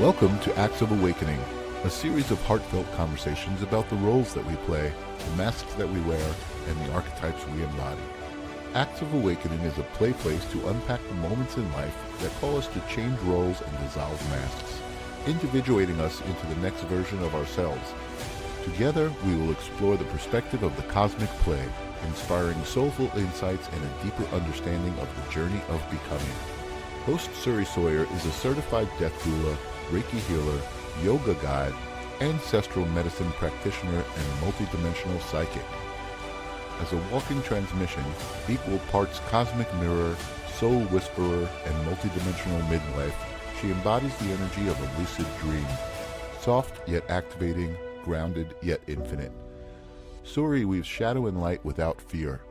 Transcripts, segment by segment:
Welcome to Acts of Awakening, a series of heartfelt conversations about the roles that we play, the masks that we wear, and the archetypes we embody. Acts of Awakening is a play place to unpack the moments in life that call us to change roles and dissolve masks, individuating us into the next version of ourselves. Together, we will explore the perspective of the cosmic play, inspiring soulful insights and a deeper understanding of the journey of becoming. Host Suri Sawyer is a certified death doula, Reiki healer, yoga guide, ancestral medicine practitioner, and multidimensional psychic. As a walking transmission, equal parts cosmic mirror, soul whisperer, and multidimensional midwife, she embodies the energy of a lucid dream. Soft yet activating, grounded yet infinite. Suri weaves shadow and light without fear.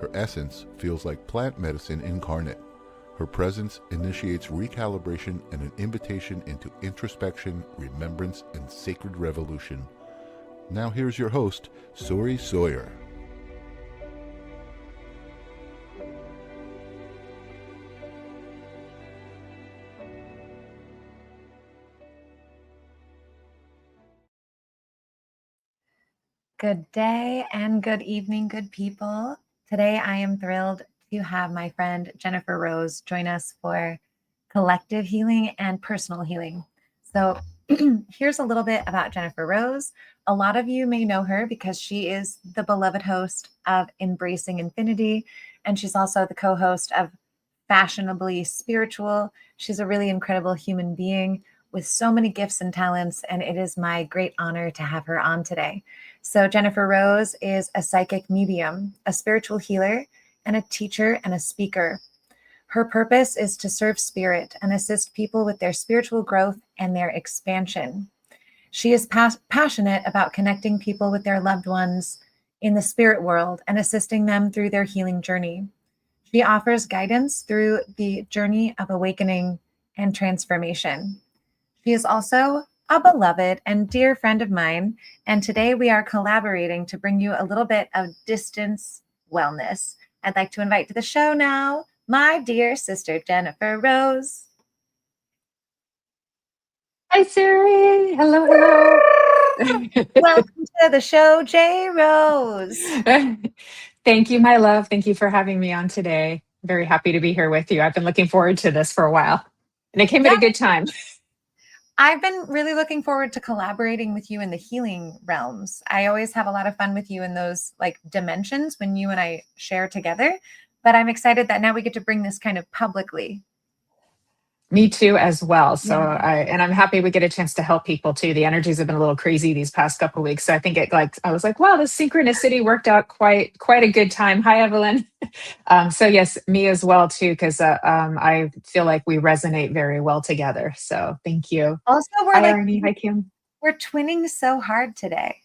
Her essence feels like plant medicine incarnate. Her presence initiates recalibration and an invitation into introspection, remembrance, and sacred revolution. Now here's your host, Suri Sawyer. Good day and good evening, good people. Today I am thrilled to have my friend Jennifer Rose join us for collective healing and personal healing. So here's a little bit about Jennifer Rose. A lot of you may know her because she is the beloved host of Embracing Infinity, and she's also the co-host of Fashionably Spiritual. She's a really incredible human being with so many gifts and talents, and it is my great honor to have her on today. So Jennifer Rose is a psychic medium, a spiritual healer, and a teacher and a speaker. Her purpose is to serve spirit and assist people with their spiritual growth and their expansion. She is passionate about connecting people with their loved ones in the spirit world and assisting them through their healing journey. She offers guidance through the journey of awakening and transformation. She is also a beloved and dear friend of mine, and today we are collaborating to bring you a little bit of distance wellness. I'd like to invite to the show now my dear sister, Jennifer Rose. Hi, Siri. Hello, hello. Welcome to the show, J. Rose. Thank you, my love. Thank you for having me on today. Very happy to be here with you. I've been looking forward to this for a while, and it came at a good time. I've been really looking forward to collaborating with you in the healing realms. I always have a lot of fun with you in those like dimensions when you and I share together, but I'm excited that now we get to bring this kind of publicly. Me too, as well. So Yeah. I'm happy we get a chance to help people too. The energies have been a little crazy these past couple of weeks. So I think I was like, wow, the synchronicity worked out quite a good time. Hi, Evelyn. So yes, me as well too, because I feel like we resonate very well together. So thank you. Also, Hi, Arnie. Hi, Kim. We're twinning so hard today.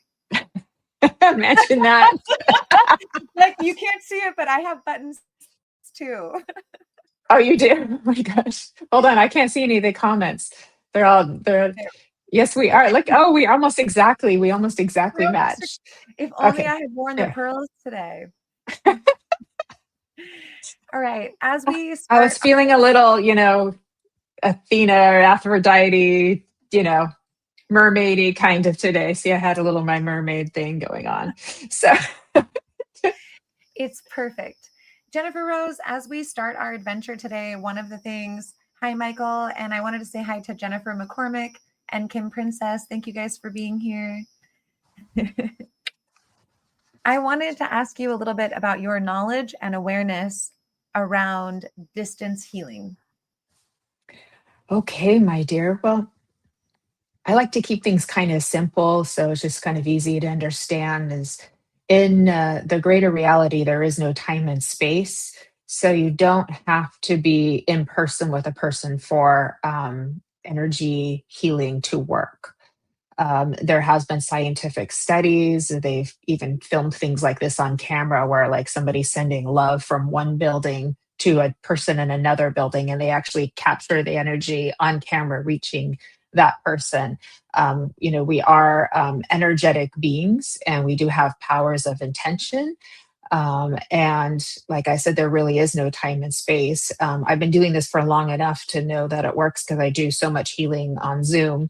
Imagine that. Like you can't see it, but I have buttons too. Oh, you do? Oh my gosh. Hold on. I can't see any of the comments. Yes, we are. Like, oh, we almost exactly match. If only Okay. I had worn the pearls today. All right. As we start, I was feeling a little, Athena or Aphrodite, mermaidy kind of today. See, I had a little my mermaid thing going on. So it's perfect. Jennifer Rose, as we start our adventure today, one of the things, hi, Michael, and I wanted to say hi to Jennifer McCormick and Kim Princess. Thank you guys for being here. I wanted to ask you a little bit about your knowledge and awareness around distance healing. Okay, my dear. Well, I like to keep things kind of simple, so it's just kind of easy to understand. Is in the greater reality, there is no time and space, so you don't have to be in person with a person for energy healing to work. There has been scientific studies. They've even filmed things like this on camera, where like somebody's sending love from one building to a person in another building, and they actually capture the energy on camera reaching that person. We are energetic beings, and we do have powers of intention. And like I said, there really is no time and space. I've been doing this for long enough to know that it works because I do so much healing on Zoom,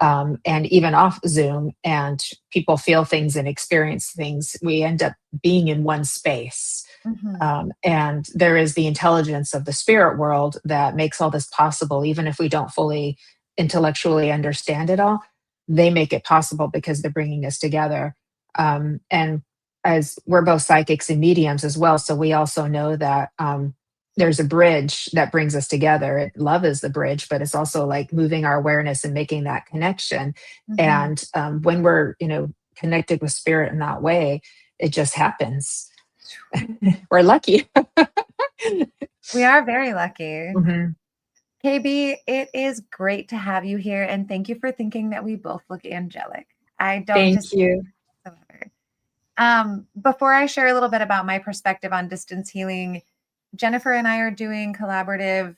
and even off Zoom, and people feel things and experience things. We end up being in one space. Mhm. And there is the intelligence of the spirit world that makes all this possible, even if we don't fully intellectually understand it all. They make it possible because they're bringing us together. And as we're both psychics and mediums as well, so we also know that there's a bridge that brings us together. Love is the bridge, but it's also like moving our awareness and making that connection. Mhm. And when we're, connected with spirit in that way, it just happens. We're lucky. We are very lucky. Mhm. KB, it is great to have you here, and thank you for thinking that we both look angelic. I don't Thank disagree you. whatsoever. Before I share a little bit about my perspective on distance healing, Jennifer and I are doing collaborative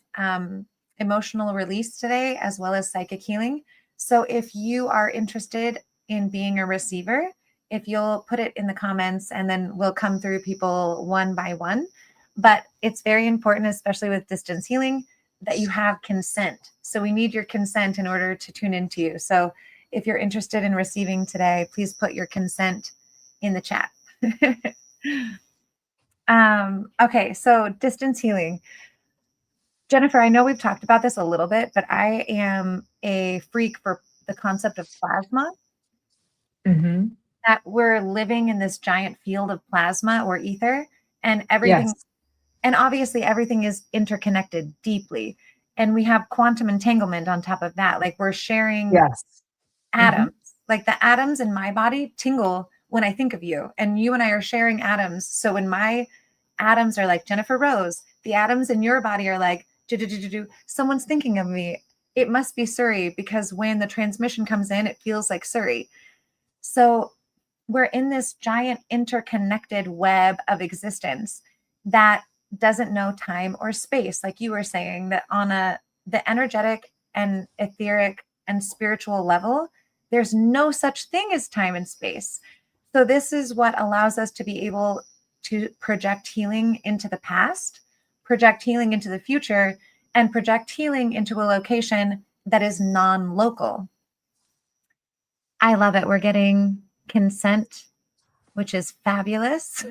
emotional release today, as well as psychic healing. So if you are interested in being a receiver, if you'll put it in the comments, and then we'll come through people one by one. But it's very important, especially with distance healing, that you have consent. So we need your consent in order to tune into you. So if you're interested in receiving today, please put your consent in the chat. Okay, so distance healing. Jennifer, I know we've talked about this a little bit, but I am a freak for the concept of plasma, Mhm. that we're living in this giant field of plasma or ether, and everything, Yes. and obviously everything is interconnected deeply. And we have quantum entanglement on top of that. Like we're sharing Yes. Mhm. atoms. Like the atoms in my body tingle when I think of you, and you and I are sharing atoms. So when my atoms are like Jennifer Rose, the atoms in your body are like, do, someone's thinking of me. It must be Surrey, because when the transmission comes in, it feels like Surrey. So we're in this giant interconnected web of existence that doesn't know time or space. Like you were saying, that on the energetic and etheric and spiritual level, there's no such thing as time and space. So this is what allows us to be able to project healing into the past, project healing into the future, and project healing into a location that is non-local. I love it. We're getting consent, which is fabulous.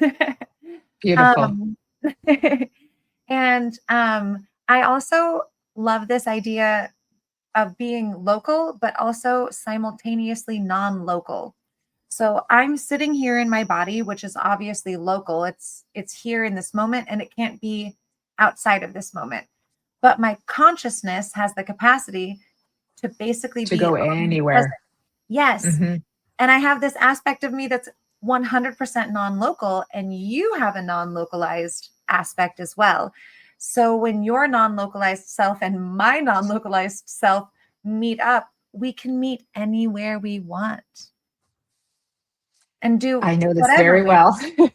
Beautiful. um, and I also love this idea of being local, but also simultaneously non-local. So I'm sitting here in my body, which is obviously local. It's here in this moment, and it can't be outside of this moment. But my consciousness has the capacity to basically To be go omnipresent. anywhere. Yes. Mhm. And I have this aspect of me that's 100% non-local, and you have a non-localized aspect as well. So when your non-localized self and my non-localized self meet up, we can meet anywhere we want and do I know this whatever very we well. want,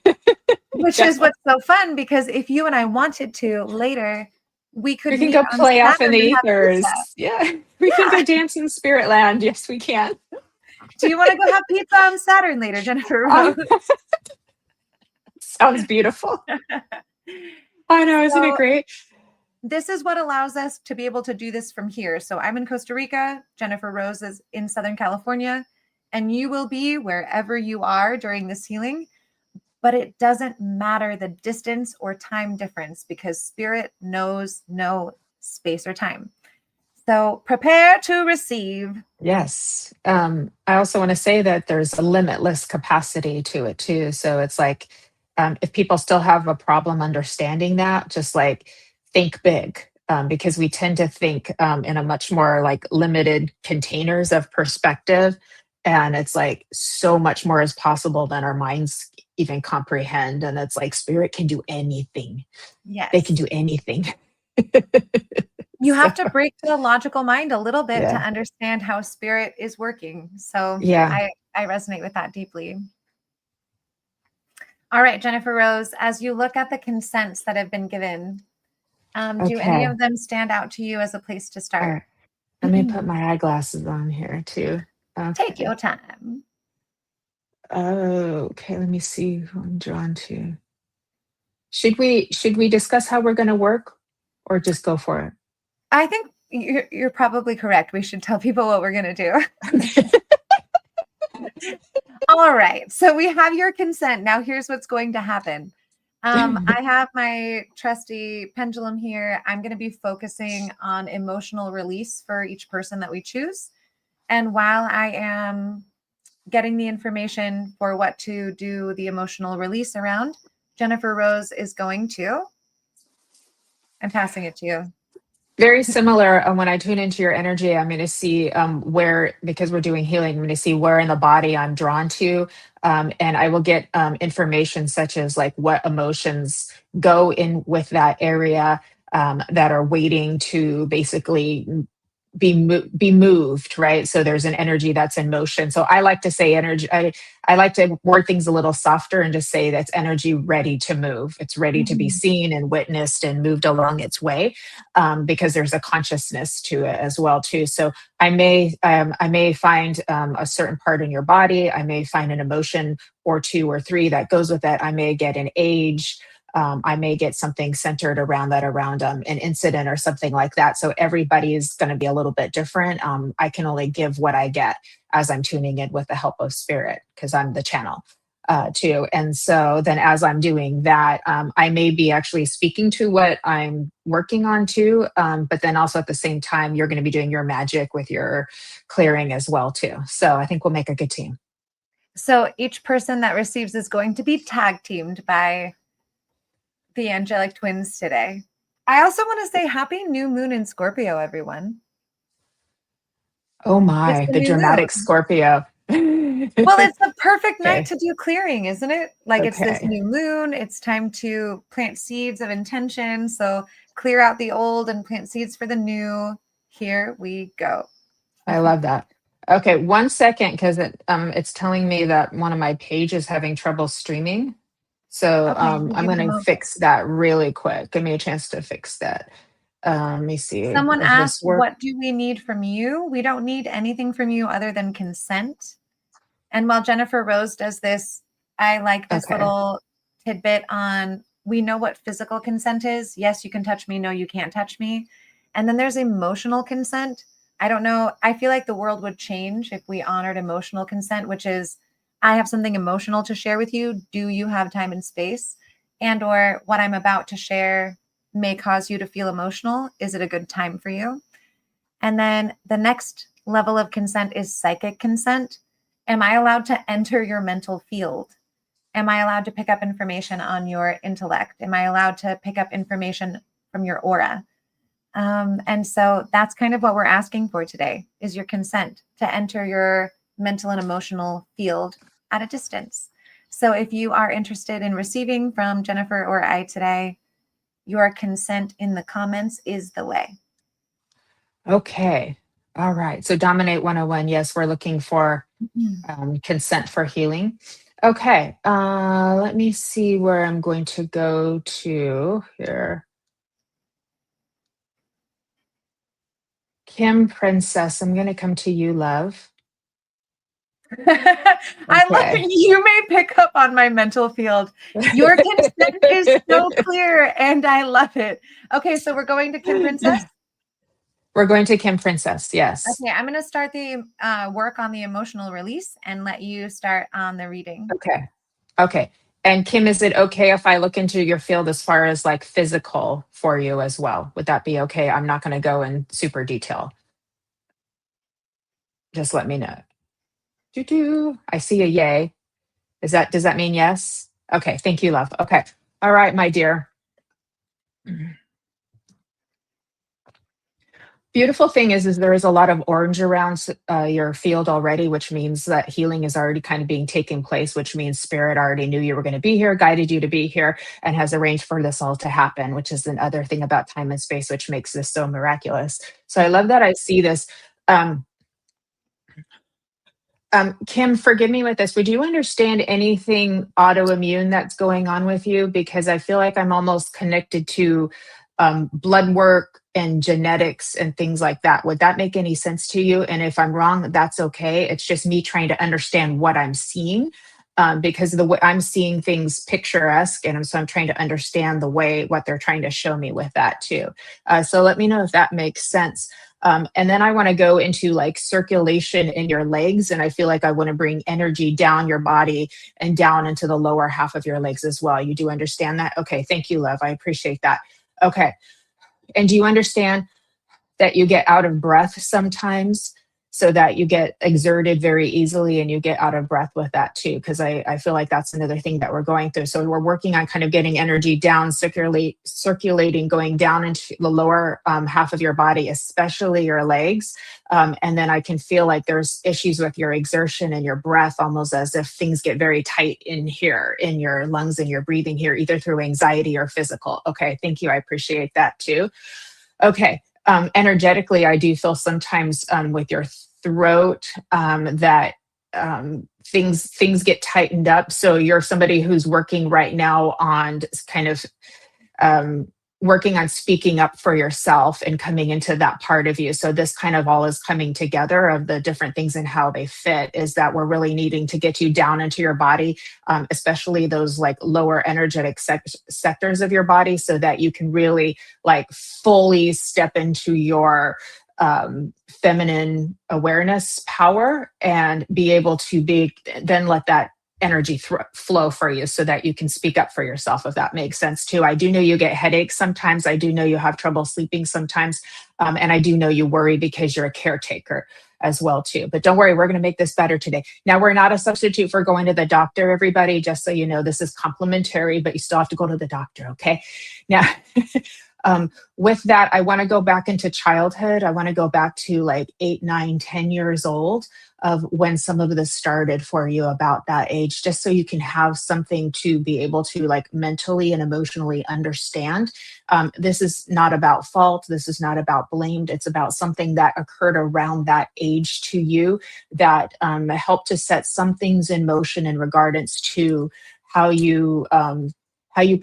which Yeah. is what's so fun, because if you and I wanted to later, we could We can meet go on play off in Saturn the and have ethers. pizza. Yeah. We can Yeah. go dance in spirit land. Yes, we can. Do you want to go have pizza on Saturn later, Jennifer Oh, Rose? sounds beautiful. I know, isn't it So great? this is what allows us to be able to do this from here. So I'm in Costa Rica, Jennifer Rose is in Southern California, and you will be wherever you are during this healing. But it doesn't matter the distance or time difference, because spirit knows no space or time. So prepare to receive. Yes. I also want to say that there's a limitless capacity to it too. So it's like, if people still have a problem understanding that, just like think big, because we tend to think in a much more like limited containers of perspective. And it's like so much more is possible than our minds even comprehend. And it's like spirit can do anything, they can Yes. do anything. You So, have to break the logical mind a little bit to yeah. understand how spirit is working. So Yeah. I resonate with that deeply. All right, Jennifer Rose, as you look at the consents that have been given, do any Okay. of them stand out to you as a place to All start? right. Let me put my eyeglasses on here too. Take your Okay. time. Okay, let me see who I'm drawn to. Should we discuss how we're going to work, or just go for I think you're probably correct. We should tell people what we're going to do. it? All right. So we have your consent. Now here's what's going to happen. I have my trusty pendulum here. I'm going to be focusing on emotional release for each person that we choose. And while I am getting the information for what to do the emotional release around, Jennifer Rose is going to. I'm passing it to you. Very similar. When I tune into your energy, I'm going to see where, because we're doing healing, I'm going to see where in the body I'm drawn to. And I will get information such as like what emotions go in with that area that are waiting to basically be moved, right? So there's an energy that's in motion. So I like to say energy. I like to word things a little softer and just say that's energy ready to move. It's ready to be seen and witnessed and moved along its way, because there's a consciousness to it as well too. So I may find a certain part in your body. I may find an emotion or two or three that goes with that. I may get an age. I may get something centered around that, around an incident or something like that. So everybody is going to be a little bit different. I can only give what I get as I'm tuning in with the help of spirit, because I'm the channel too. And so then as I'm doing that, I may be actually speaking to what I'm working on too. But then also at the same time, you're going to be doing your magic with your clearing as well too. So I think we'll make a good team. So each person that receives is going to be tag teamed by the angelic twins today. I also want to say happy new moon in Scorpio, everyone. Oh my, the dramatic moon. Scorpio. Well, it's the perfect night to do clearing, isn't it? Like it's this Okay. new moon. It's time to plant seeds of intention. So clear out the old and plant seeds for the new. Here we go. I love that. Okay, 1 second, because it's telling me that one of my pages is having trouble streaming. So Okay, I'm give going them to a- fix that really quick. Give me a chance to fix that. Let me see Someone if this asked, works. what do we need from you? We don't need anything from you other than consent. And while Jennifer Rose does this, I like this Okay. little tidbit on, we know what physical consent is. Yes, you can touch me. No, you can't touch me. And then there's emotional consent. I don't know. I feel like the world would change if we honored emotional consent, which is, I have something emotional to share with you. Do you have time and space? And or what I'm about to share may cause you to feel emotional. Is it a good time for you? And then the next level of consent is psychic consent. Am I allowed to enter your mental field? Am I allowed to pick up information on your intellect? Am I allowed to pick up information from your aura? And so that's kind of what we're asking for today, is your consent to enter your mental and emotional field at a distance. So if you are interested in receiving from Jennifer or I today, your consent in the comments is the way. Okay. All right. So Dominate 101. Yes, we're looking for consent for healing. Okay. Let me see where I'm going to go to here. Kim Princess, I'm going to come to you, love. I love it. You may pick up on my mental field. Your consent is so clear and I love it. Okay, so we're going to Kim Princess? We're going to Kim Princess, yes. Okay, I'm going to start the work on the emotional release and let you start on the reading. Okay. Okay. And Kim, is it okay if I look into your field as far as like physical for you as well? Would that be okay? I'm not going to go in super detail. Just let me know. I see a yay. Does that mean yes? Okay. Thank you, love. Okay. All right, my dear. Beautiful thing is there is a lot of orange around your field already, which means that healing is already kind of being taking place, which means spirit already knew you were going to be here, guided you to be here, and has arranged for this all to happen, which is another thing about time and space, which makes this so miraculous. So I love that I see this. Kim, forgive me with this. Would you understand anything autoimmune that's going on with you? Because I feel like I'm almost connected to blood work and genetics and things like that. Would that make any sense to you? And if I'm wrong, that's okay. It's just me trying to understand what I'm seeing. because the way I'm seeing things picturesque, and so I'm trying to understand what they're trying to show me with that too. So let me know if that makes sense. And then I want to go into like circulation in your legs, and I feel like I want to bring energy down your body and down into the lower half of your legs as well. You do understand that? Okay, thank you, love. I appreciate that. Okay, and do you understand that you get out of breath sometimes, so that you get exerted very easily and you get out of breath with that too? Because I feel like that's another thing that we're going through. So we're working on kind of getting energy down, circulating, going down into the lower half of your body, especially your legs. And then I can feel like there's issues with your exertion and your breath, almost as if things get very tight in here, in your lungs and your breathing here, either through anxiety or physical. Okay, thank you. I appreciate that too. Okay. Energetically, I do feel sometimes with your throat that things get tightened up. So you're somebody who's working right now on kind of working on speaking up for yourself and coming into that part of you. So this kind of all is coming together of the different things and how they fit, is that we're really needing to get you down into your body, especially those like lower energetic sectors of your body, so that you can really like fully step into your feminine awareness power and be able to then let that energy flow for you so that you can speak up for yourself, if that makes sense too. I do know you get headaches sometimes. I do know you have trouble sleeping sometimes. And I do know you worry because you're a caretaker as well too. But don't worry, we're going to make this better today. Now, we're not a substitute for going to the doctor, everybody, just so you know. This is complimentary, but you still have to go to the doctor, okay? Now, with that, I want to go back into childhood. I want to go back to like 8, 9, 10 years old, of when some of this started for you, about that age, just so you can have something to be able to like mentally and emotionally understand. This is not about fault. This is not about blamed. It's about something that occurred around that age to you that helped to set some things in motion in regards to how you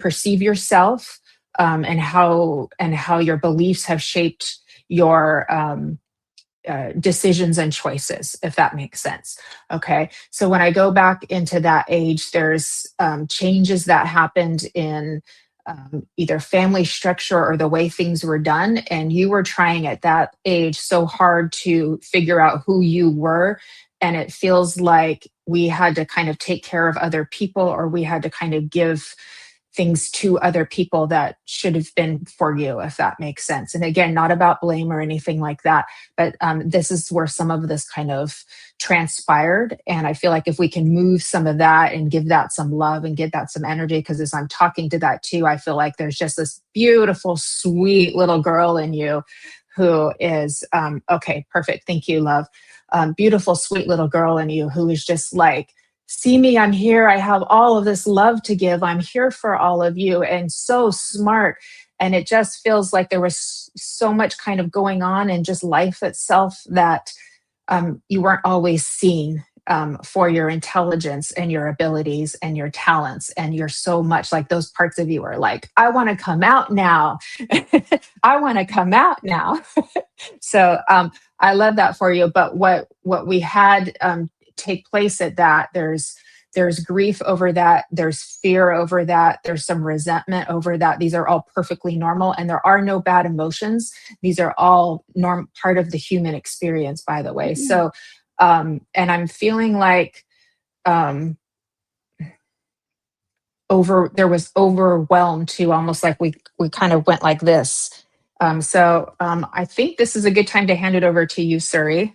perceive yourself, and how your beliefs have shaped your decisions and choices, if that makes sense. Okay. So when I go back into that age, there's changes that happened in either family structure or the way things were done. And you were trying at that age so hard to figure out who you were. And it feels like we had to kind of take care of other people, or we had to kind of give things to other people that should have been for you, if that makes sense. And again, not about blame or anything like that, but this is where some of this kind of transpired. And I feel like if we can move some of that and give that some love and give that some energy, because as I'm talking to that too, I feel like there's just this beautiful, sweet little girl in you who is, okay, perfect. Thank you, love. Beautiful, sweet little girl in you who is just like, see me, I'm here. I have all of this love to give. I'm here for all of you, and so smart. And it just feels like there was so much kind of going on in just life itself that you weren't always seen for your intelligence and your abilities and your talents. And you're so much like, those parts of you are like, I want to come out now. I want to come out now. So I love that for you. But what we had take place at that, there's grief over that, there's fear over that, there's some resentment over that. These are all perfectly normal, and there are no bad emotions. These are all part of the human experience, by the way. Mm-hmm. So and I'm feeling like there was overwhelmed too, almost like we kind of went like this. So I think this is a good time to hand it over to you, Suri.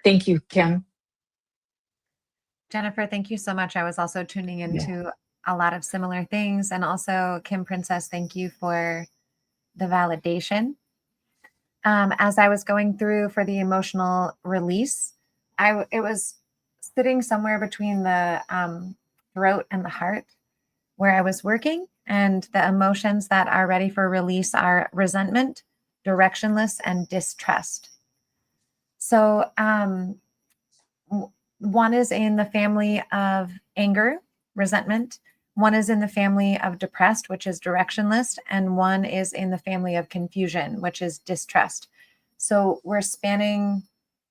Thank you, Kim. Jennifer, thank you so much. I was also tuning into a lot of similar things. And also, Kim Princess, thank you for the validation. As I was going through for the emotional release, it was sitting somewhere between the throat and the heart where I was working. And the emotions that are ready for release are resentment, directionless, and distrust. So, one is in the family of anger, resentment. One is in the family of depressed, which is directionless. And one is in the family of confusion, which is distrust. So we're spanning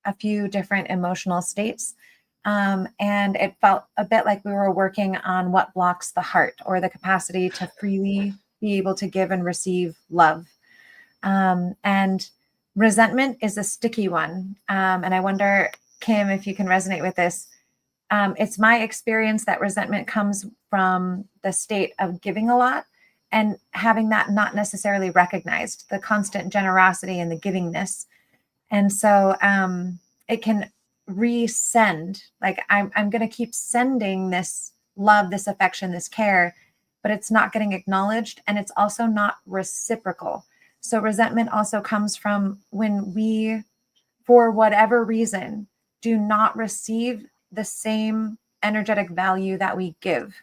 a few different emotional states. And it felt a bit like we were working on what blocks the heart or the capacity to freely be able to give and receive love. And resentment is a sticky one. And I wonder, Kim, if you can resonate with this. It's my experience that resentment comes from the state of giving a lot and having that not necessarily recognized, the constant generosity and the givingness. And so it can resend, like I'm going to keep sending this love, this affection, this care, but it's not getting acknowledged, and it's also not reciprocal. So resentment also comes from when we, for whatever reason, do not receive the same energetic value that we give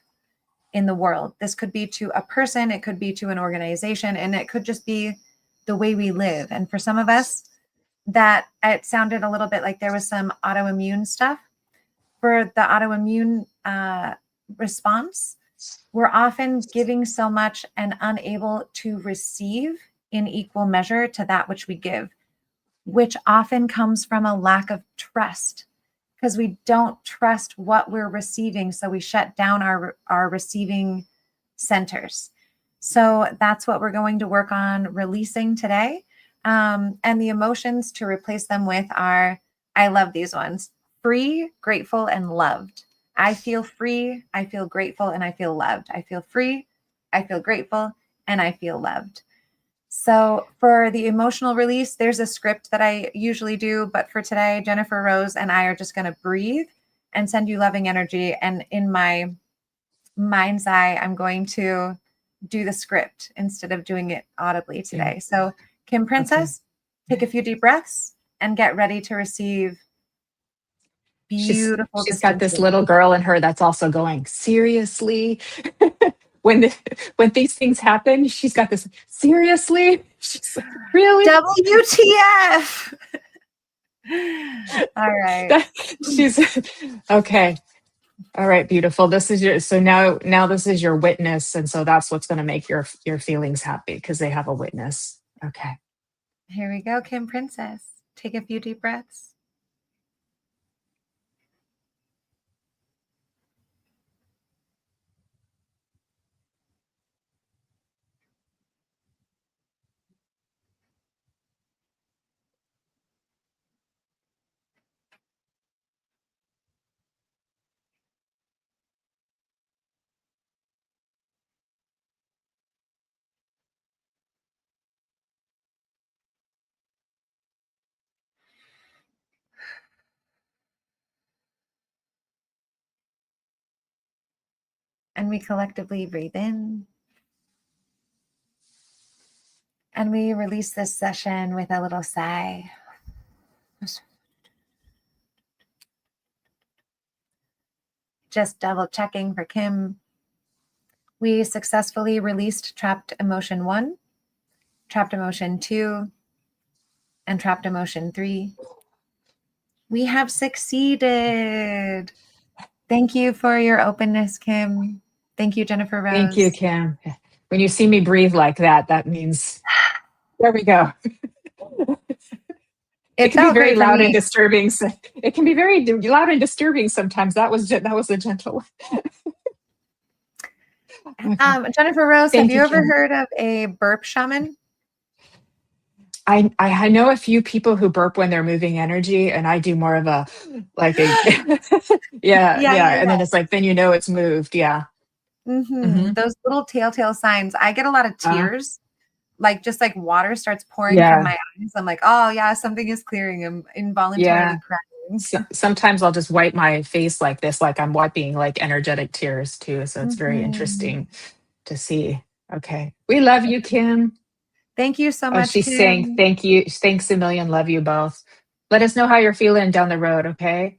in the world. This could be to a person, it could be to an organization, and it could just be the way we live. And for some of us, that it sounded a little bit like there was some autoimmune stuff. For the autoimmune response, we're often giving so much and unable to receive in equal measure to that which we give, which often comes from a lack of trust, because we don't trust what we're receiving. So we shut down our receiving centers. So that's what we're going to work on releasing today. And the emotions to replace them with are, I love these ones: free, grateful, and loved. I feel free, I feel grateful, and I feel loved. I feel free, I feel grateful, and I feel loved. So for the emotional release, there's a script that I usually do, but for today, Jennifer Rose and I are just going to breathe and send you loving energy. And in my mind's eye, I'm going to do the script instead of doing it audibly today. So Kim Princess, take a few deep breaths and get ready to receive beautiful. She's got this little girl in her that's also going, seriously? when these things happen, she's got this, seriously? She's like, really? WTF? All right. She's okay. All right, beautiful. This is your, so now this is your witness, and so that's what's going to make your feelings happy, because they have a witness. Okay. Here we go, Kim Princess. Take a few deep breaths. And we collectively breathe in. And we release this session with a little sigh. Just double checking for Kim. We successfully released trapped emotion 1, trapped emotion 2, and trapped emotion 3. We have succeeded. Thank you for your openness, Kim. Thank you, Jennifer Rose. Thank you, Kim. When you see me breathe like that, that means, there we go. It can be very loud and disturbing. So it can be very loud and disturbing sometimes. That was a gentle one. Jennifer Rose, have you ever heard of a burp shaman? I know a few people who burp when they're moving energy, and I do more of a like a yeah, and then it's like, then you know it's moved. Yeah. Those little telltale signs. I get a lot of tears, like just like water starts pouring from my eyes. I'm like, oh yeah, something is clearing. I'm involuntarily crying. Sometimes I'll just wipe my face like this, like I'm wiping like energetic tears too. So it's very interesting to see. Okay, we love you, Kim. Thank you so much. She's Kim. saying thank you. Thanks a million. Love you both. Let us know how you're feeling down the road. Okay.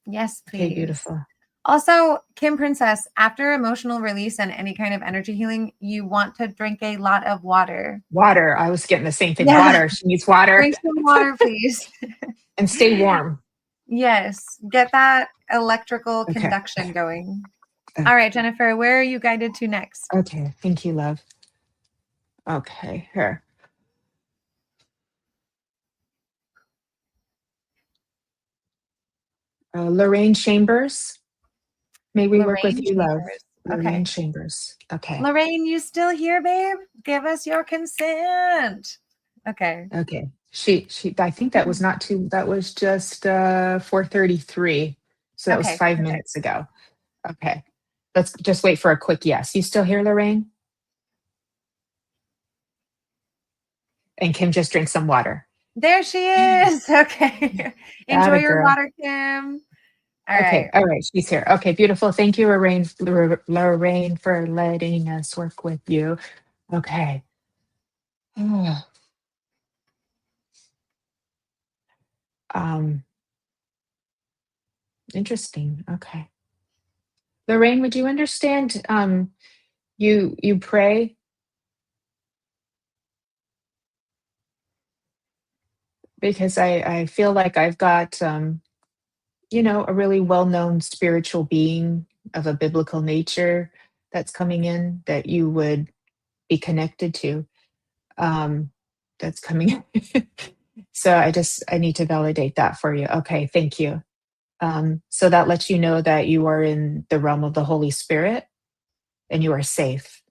Yes, please. Okay, beautiful. Also, Kim Princess, after emotional release and any kind of energy healing, you want to drink a lot of water. Water. I was getting the same thing. Yeah. Water. She needs water. Drink some water, please. And stay warm. Yes. Get that electrical conduction going. All right, Jennifer, where are you guided to next? Okay. Thank you, love. Okay. Here. Lorraine Chambers. May we work with Lorraine you, love? Chambers. Lorraine Okay. Chambers. Okay. Lorraine, you still here, babe? Give us your consent. Okay. Okay. She I think that was not too that was just 4:33. So that was Okay, 5 minutes perfect. ago. Okay. Let's just wait for a quick yes. You still here, Lorraine? And Kim just drink some water. There she is. Okay. Got Enjoy a your girl. water, Kim. All Okay. right. All right. She's here. Okay. Beautiful. Thank you, Lorraine, for letting us work with you. Okay. Um, interesting. Okay. Lorraine, would you understand? You pray because I feel like I've got a really well-known spiritual being of a biblical nature that's coming in that you would be connected to. Um, that's coming. So I need to validate that for you. Okay, thank you. So that lets you know that you are in the realm of the Holy Spirit and you are safe.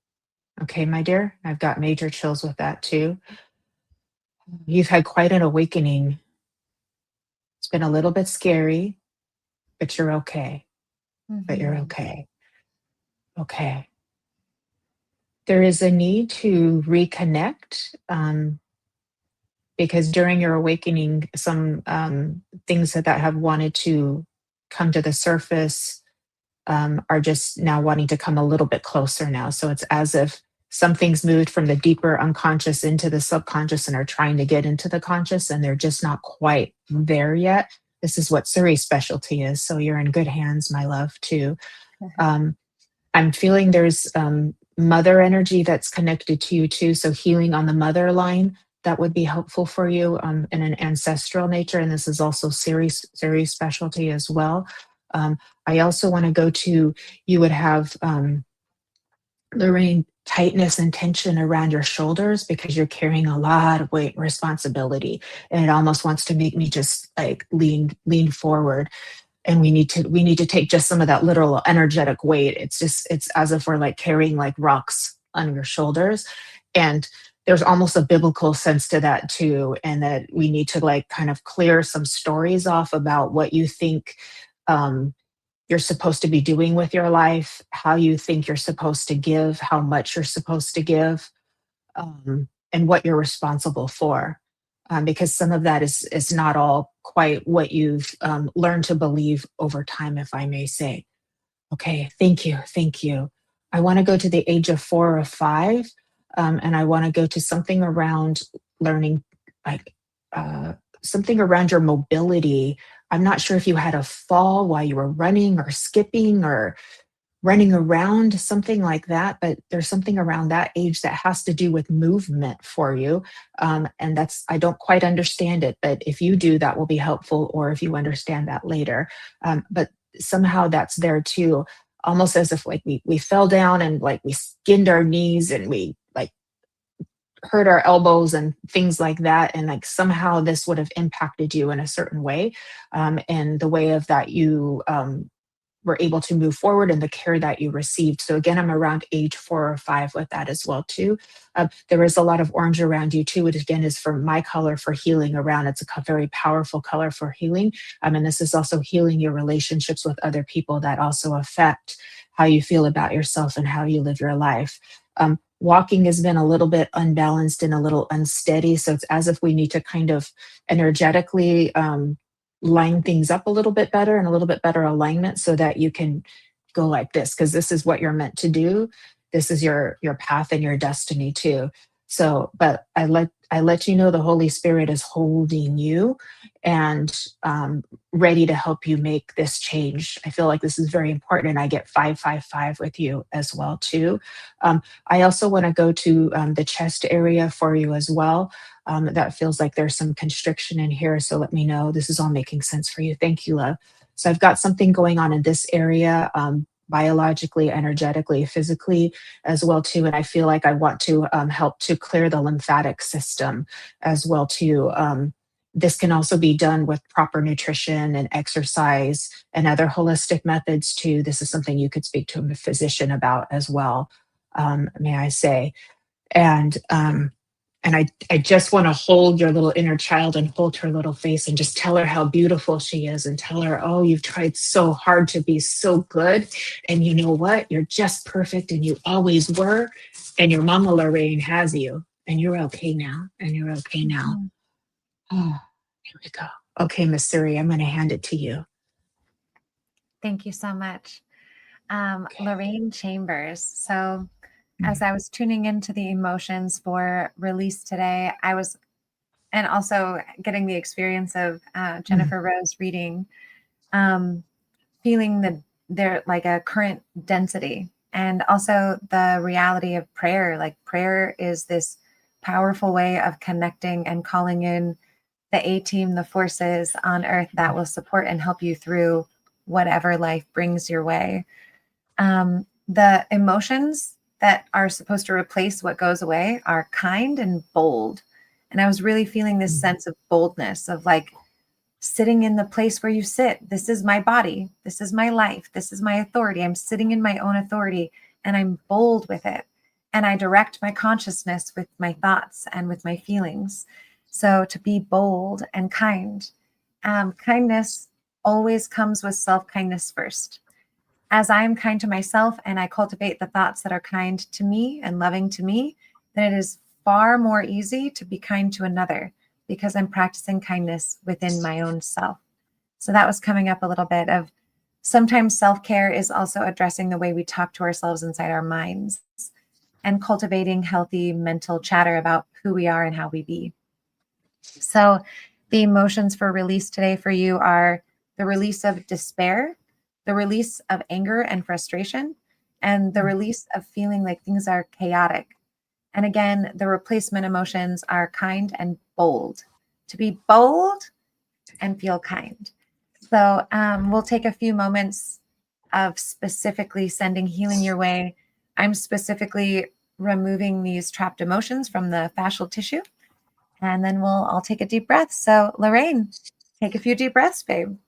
Okay, my dear, I've got major chills with that too. You've had quite an awakening. It's been a little bit scary, but you're okay. But you're Mhm. okay. Okay. There is a need to reconnect because during your awakening, some things that have wanted to come to the surface are just now wanting to come a little bit closer now. So it's as if something's moved from the deeper unconscious into the subconscious and are trying to get into the conscious, and they're just not quite there yet. This is what Suri's specialty is. So you're in good hands, my love, too. Um, I'm feeling there's mother energy that's connected to you too. So healing on the mother line, that would be helpful for you in an ancestral nature. And this is also Siri's specialty as well. I also want to go to, you would have Lorraine, tightness and tension around your shoulders because you're carrying a lot of weight and responsibility. And it almost wants to make me just like lean forward, and we need to take just some of that literal energetic weight. It's as if we're like carrying like rocks on your shoulders. And there's almost a biblical sense to that too, and that we need to like kind of clear some stories off about what you think um, you're supposed to be doing with your life, how you think you're supposed to give, how much you're supposed to give, and what you're responsible for. Because some of that is not all quite what you've learned to believe over time, if I may say. Okay, thank you, thank you. I want to go to the age of 4 or 5, and I want to go to something around learning, like uh, something around your mobility. I'm not sure if you had a fall while you were running or skipping or running around, something like that. But there's something around that age that has to do with movement for you. And I don't quite understand it, but if you do, that will be helpful, or if you understand that later. But somehow that's there too, almost as if like we fell down and like we skinned our knees and we like hurt our elbows and things like that. And like somehow this would have impacted you in a certain way. And the way of that you were able to move forward and the care that you received. So again, I'm around age 4 or 5 with that as well too. There is a lot of orange around you too, which again is for my color for healing around. It's a very powerful color for healing. And this is also healing your relationships with other people that also affect how you feel about yourself and how you live your life. Walking has been a little bit unbalanced and a little unsteady. So it's as if we need to kind of energetically line things up a little bit better and a little bit better alignment so that you can go like this, because this is what you're meant to do. This is your path and your destiny too. So but I let you know the Holy Spirit is holding you and ready to help you make this change. I feel like this is very important, and I get 555 with you as well too. I also want to go to the chest area for you as well. That feels like there's some constriction in here. So let me know. This is all making sense for you. Thank you, love. So I've got something going on in this area, biologically, energetically, physically as well too. And I feel like I want to help to clear the lymphatic system as well too. This can also be done with proper nutrition and exercise and other holistic methods too. This is something you could speak to a physician about as well, may I say. And I just want to hold your little inner child and hold her little face and just tell her how beautiful she is and tell her, oh, you've tried so hard to be so good. And you know what? You're just perfect and you always were. And your mama Lorraine has you and you're okay now. And you're okay now. Mhm. Oh, here we go. Okay, Miss Suri, I'm going to hand it to you. Thank you so much. Okay. Lorraine Chambers. So, as I was tuning into the emotions for release today, and also getting the experience of Jennifer Rose reading, feeling there like a current density, and also the reality of prayer. Like prayer is this powerful way of connecting and calling in the A team, the forces on earth that will support and help you through whatever life brings your way. The emotions that are supposed to replace what goes away are kind and bold. And I was really feeling this sense of boldness of like sitting in the place where you sit. This is my body. This is my life. This is my authority. I'm sitting in my own authority and I'm bold with it. And I direct my consciousness with my thoughts and with my feelings. So to be bold and kind. Kindness always comes with self-kindness first. As I am kind to myself and I cultivate the thoughts that are kind to me and loving to me, then it is far more easy to be kind to another because I'm practicing kindness within my own self. So that was coming up a little bit of sometimes self-care is also addressing the way we talk to ourselves inside our minds and cultivating healthy mental chatter about who we are and how we be. So the emotions for release today for you are the release of despair, the release of anger and frustration, and the release of feeling like things are chaotic. And again, the replacement emotions are kind and bold. To be bold and feel kind. So we'll take a few moments of specifically sending healing your way. I'm specifically removing these trapped emotions from the fascial tissue. And then we'll all take a deep breath. So Lorraine, take a few deep breaths, babe.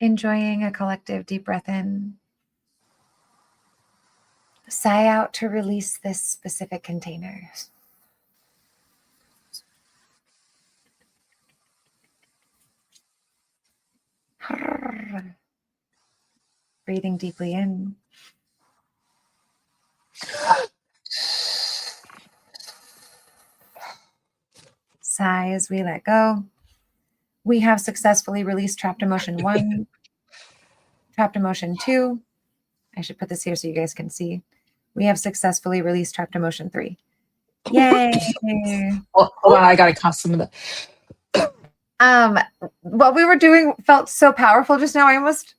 Enjoying a collective deep breath in. Sigh out to release this specific container. Breathing deeply in. Sigh as we let go. We have successfully released trapped emotion 1, trapped emotion 2. I should put this here so you guys can see. We have successfully released trapped emotion 3. Yay! Oh, hold on, I gotta cough some of the. What we were doing felt so powerful just now. I almost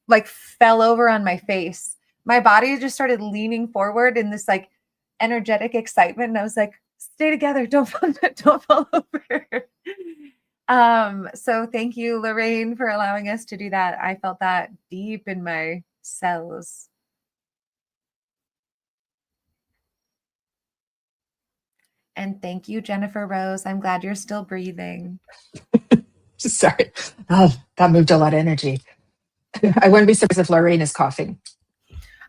like fell over on my face. My body just started leaning forward in this like energetic excitement. And I was like, stay together. Don't fall over. So thank you, Lorraine, for allowing us to do that. I felt that deep in my cells. And thank you, Jennifer Rose. I'm glad you're still breathing. Sorry. Oh, that moved a lot of energy. I wouldn't be surprised if Lorraine is coughing.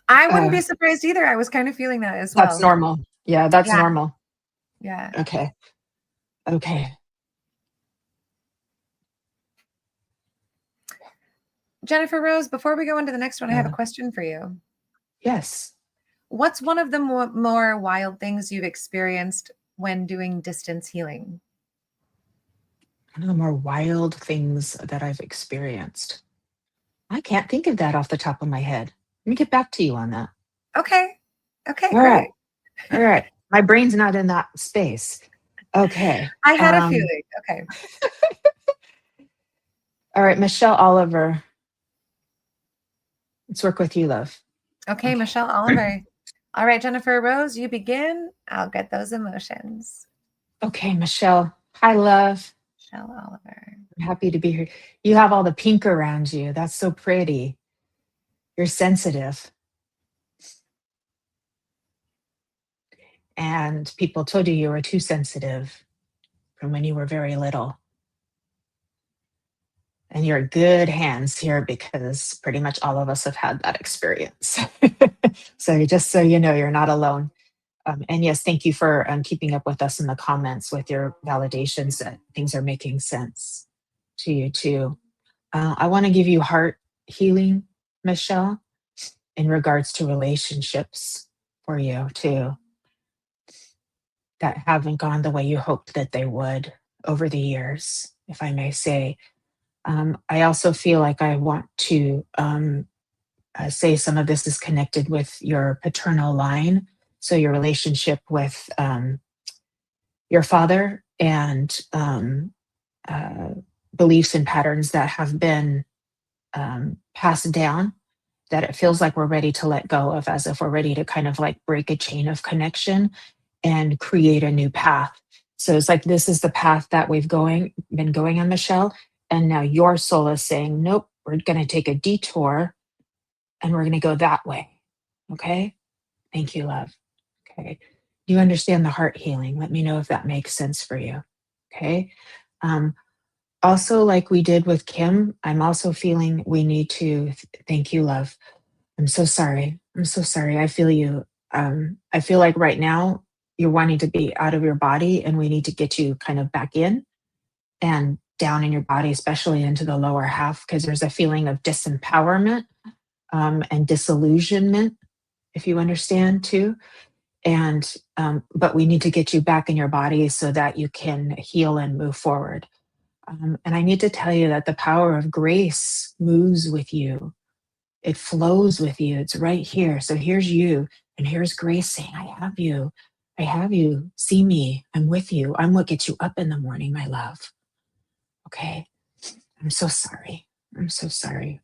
I wouldn't be surprised either. I was kind of feeling that as well. That's normal. Yeah, that's Yeah. normal. Yeah. Okay. Jennifer Rose, before we go into the next one, I have a question for you. Yes. What's one of the more wild things you've experienced when doing distance healing? One of the more wild things that I've experienced. I can't think of that off the top of my head. Let me get back to you on that. Okay. Okay, All great. right. All right. My brain's not in that space. Okay. I had a feeling. Okay. All right, Michelle Oliver. Let's work with you, love. Okay, Michelle Oliver. All right, Jennifer Rose, you begin. I'll get those emotions. Okay, Michelle. Hi, love. Michelle Oliver. I'm happy to be here. You have all the pink around you. That's so pretty. You're sensitive. And people told you were too sensitive from when you were very little. And you're in good hands here because pretty much all of us have had that experience. So just so you know, you're not alone. And yes, thank you for keeping up with us in the comments with your validations that things are making sense to you too. I want to give you heart healing, Michelle, in regards to relationships for you too, that haven't gone the way you hoped that they would over the years, if I may say. I also feel like I want to say some of this is connected with your paternal line. So your relationship with your father and beliefs and patterns that have been passed down, that it feels like we're ready to let go of, as if we're ready to kind of like break a chain of connection and create a new path. So it's like this is the path that we've been going on, Michelle. And now your soul is saying, nope, we're going to take a detour and we're going to go that way. Okay. Thank you, love. Okay. Do you understand the heart healing? Let me know if that makes sense for you. Okay. Also, like we did with Kim, I'm also feeling we need to thank you, love. I'm so sorry. I'm so sorry. I feel you. I feel like right now you're wanting to be out of your body and we need to get you kind of back in and down in your body, especially into the lower half, because there's a feeling of disempowerment and disillusionment, if you understand too. And but we need to get you back in your body so that you can heal and move forward. And I need to tell you that the power of grace moves with you. It flows with you. It's right here. So here's you, and here's grace saying, I have you. I have you. See me. I'm with you. I'm what gets you up in the morning, my love. Okay. I'm so sorry. I'm so sorry.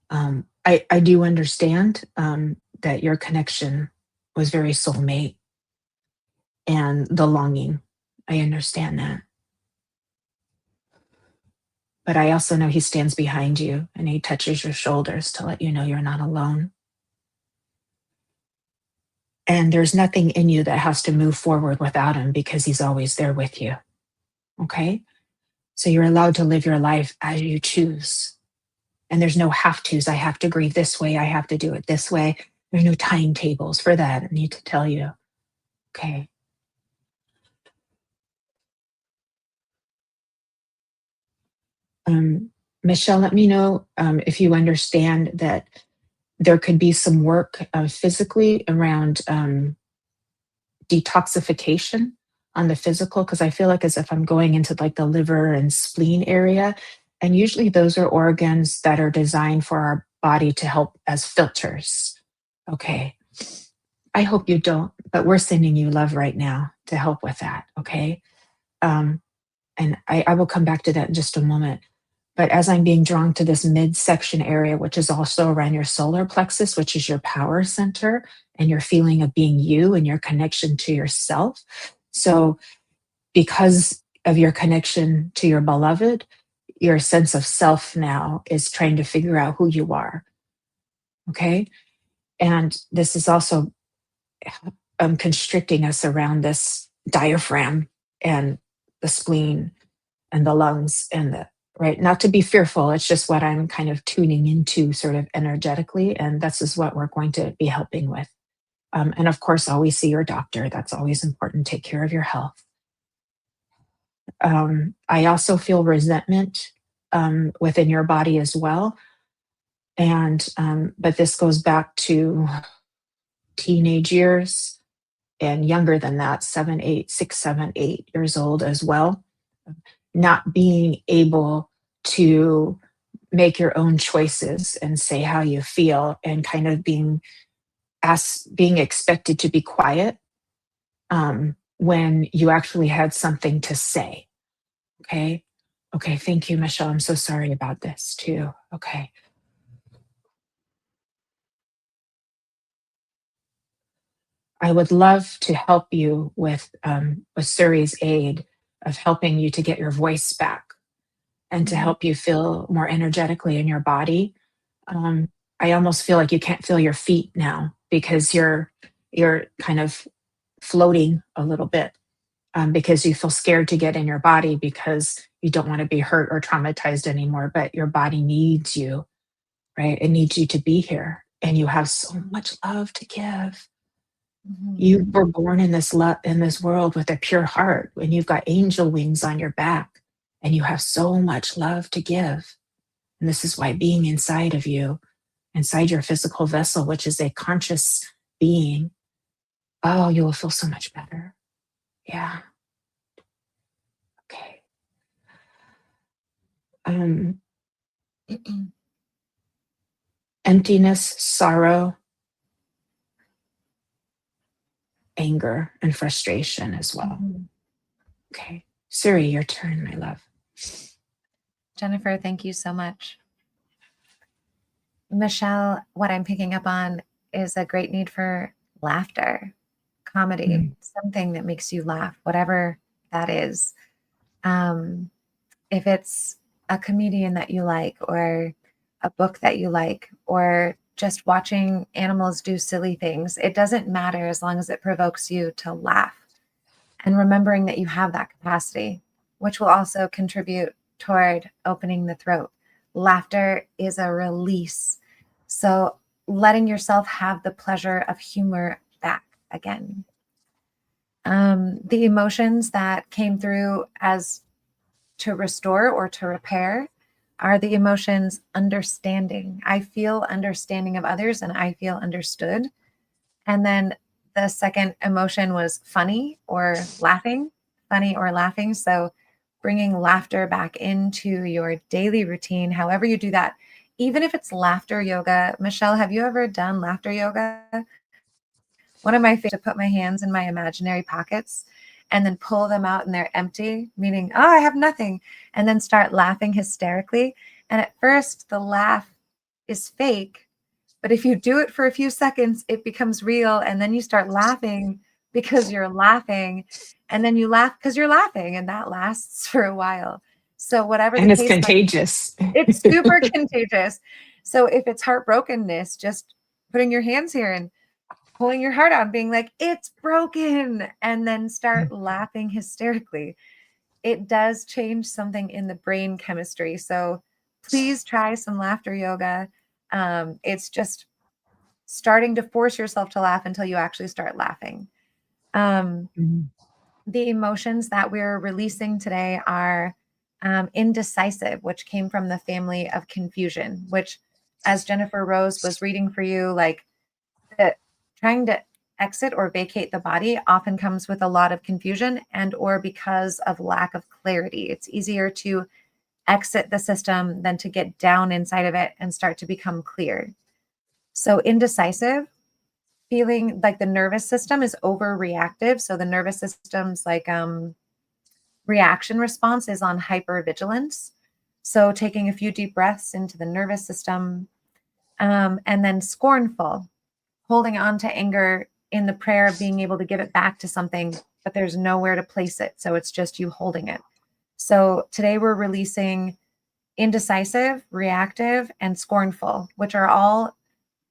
I do understand that your connection was very soulmate and the longing. I understand that. But I also know he stands behind you and he touches your shoulders to let you know you're not alone. And there's nothing in you that has to move forward without him because he's always there with you. Okay? So you're allowed to live your life as you choose. And there's no have tos. I have to grieve this way. I have to do it this way. There's no timetables for that. I need to tell you. Okay. Michelle, let me know if you understand that there could be some work physically around detoxification on the physical, because I feel like as if I'm going into like the liver and spleen area. And usually those are organs that are designed for our body to help as filters. Okay. I hope you don't, but we're sending you love right now to help with that. Okay. And I will come back to that in just a moment. But as I'm being drawn to this midsection area, which is also around your solar plexus, which is your power center and your feeling of being you and your connection to yourself. So, because of your connection to your beloved, your sense of self now is trying to figure out who you are. Okay. And this is also constricting us around this diaphragm and the spleen and the lungs and the right, not to be fearful, it's just what I'm kind of tuning into sort of energetically, and this is what we're going to be helping with. And of course, always see your doctor. That's always important. Take care of your health. I also feel resentment within your body as well. And but this goes back to teenage years and younger than that, 7, 8, 6, 7, 8 years old as well. Not being able to make your own choices and say how you feel, and kind of being being expected to be quiet when you actually had something to say. Okay. Okay. Thank you, Michelle. I'm so sorry about this too. Okay. I would love to help you with Suri's aid of helping you to get your voice back and to Mhm. help you feel more energetically in your body. Um, I almost feel like you can't feel your feet now because you're kind of floating a little bit because you feel scared to get in your body because you don't want to be hurt or traumatized anymore. But your body needs you, right? It needs you to be here, and you have so much love to give. Mhm. You were born in in this world with a pure heart, and you've got angel wings on your back, and you have so much love to give. And this is why being inside of you, inside your physical vessel, which is a conscious being, oh, you will feel so much better. Yeah. Okay. Um, Emptiness, sorrow, anger, and frustration as well. Mhm. Okay. Suri, your turn, my love. Jennifer, thank you so much. Michelle, what I'm picking up on is a great need for laughter, comedy, Mm, something that makes you laugh, whatever that is. Um, if it's a comedian that you like, or a book that you like, or just watching animals do silly things, it doesn't matter as long as it provokes you to laugh. And remembering that you have that capacity, which will also contribute toward opening the throat. Laughter is a release. So letting yourself have the pleasure of humor back again. The emotions that came through as to restore or to repair are the emotions understanding. I feel understanding of others and I feel understood. And then the second emotion was funny or laughing, funny or laughing. So bringing laughter back into your daily routine, however you do that, even if it's laughter yoga. Michelle, have you ever done laughter yoga? One of my favorites to put my hands in my imaginary pockets and then pull them out and they're empty, meaning, oh, I have nothing, and then start laughing hysterically. And at first, the laugh is fake. But if you do it for a few seconds, it becomes real. And then you start laughing because you're laughing. And then you laugh because you're laughing. And that lasts for a while. So, whatever the and it's case might be, contagious. it's super contagious. So, if it's heartbrokenness, just putting your hands here and pulling your heart out and being like, it's broken, and then start laughing hysterically. It does change something in the brain chemistry. So please try some laughter yoga. It's just starting to force yourself to laugh until you actually start laughing. Um, Mm, the emotions that we're releasing today are indecisive, which came from the family of confusion, which, as Jennifer Rose was reading for you, like trying to exit or vacate the body often comes with a lot of confusion and or because of lack of clarity. It's easier to exit the system than to get down inside of it and start to become clear. So indecisive, feeling like the nervous system is overreactive. So the nervous system's like reaction response is on hypervigilance. So taking a few deep breaths into the nervous system, and then scornful, holding on to anger in the prayer of being able to give it back to something, but there's nowhere to place it. So it's just you holding it. So today we're releasing indecisive, reactive, and scornful, which are all